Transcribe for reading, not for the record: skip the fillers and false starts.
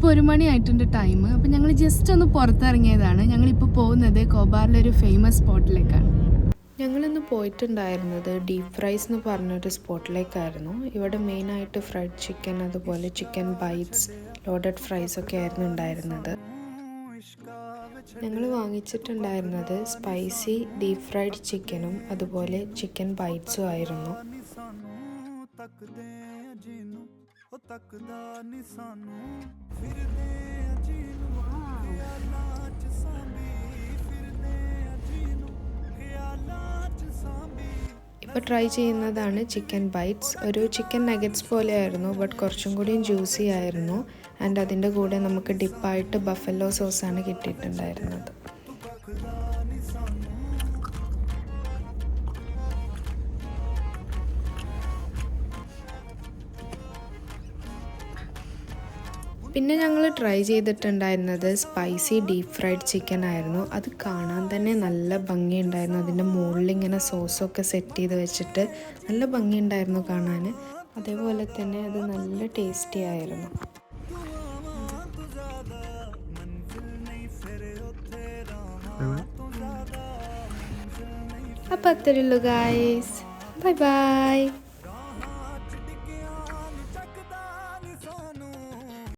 ഇപ്പോൾ 1 മണിയായിട്ടുണ്ട് ടൈം. അപ്പോൾ ഞങ്ങൾ ജസ്റ്റ് ഒന്ന് പുറത്തിറങ്ങിയതാണ്. ഞങ്ങളിപ്പോൾ പോകുന്നത് കോബാറിലൊരു ഫേമസ് സ്പോട്ടിലേക്കാണ്. ഞങ്ങളിന്ന് പോയിട്ടുണ്ടായിരുന്നത് ഡീപ് ഫ്രൈസ് എന്ന് പറഞ്ഞൊരു സ്പോട്ടിലേക്കായിരുന്നു. ഇവിടെ മെയിനായിട്ട് ഫ്രൈഡ് ചിക്കൻ, അതുപോലെ ചിക്കൻ ബൈറ്റ്സ്, ലോഡഡ് ഫ്രൈസ് ഒക്കെ ആയിരുന്നു ഉണ്ടായിരുന്നത്. ഞങ്ങൾ വാങ്ങിച്ചിട്ടുണ്ടായിരുന്നത് സ്പൈസി ഡീപ് ഫ്രൈഡ് ചിക്കനും അതുപോലെ ചിക്കൻ ബൈറ്റ്സും ആയിരുന്നു. ഇപ്പോൾ ട്രൈ ചെയ്യുന്നതാണ് ചിക്കൻ ബൈറ്റ്സ്. ഒരു ചിക്കൻ നഗറ്റ്സ് പോലെയായിരുന്നു, ബട്ട് കുറച്ചും കൂടിയും ജ്യൂസി ആയിരുന്നു. ആൻഡ് അതിൻ്റെ കൂടെ നമുക്ക് ഡിപ്പായിട്ട് ബഫല്ലോ സോസാണ് കിട്ടിയിട്ടുണ്ടായിരുന്നത്. പിന്നെ ഞങ്ങൾ ട്രൈ ചെയ്തിട്ടുണ്ടായിരുന്നത് സ്പൈസി ഡീപ്പ് ഫ്രൈഡ് ചിക്കൻ ആയിരുന്നു. അത് കാണാൻ തന്നെ നല്ല ഭംഗിയുണ്ടായിരുന്നു. അതിൻ്റെ മുകളിൽ ഇങ്ങനെ സോസൊക്കെ സെറ്റ് ചെയ്ത് വെച്ചിട്ട് നല്ല ഭംഗിയുണ്ടായിരുന്നു കാണാൻ. അതേപോലെ തന്നെ അത് നല്ല ടേസ്റ്റി ആയിരുന്നു. അപ്പോൾ അത്രയുള്ളൂ ഗായ്സ്. Bye bye.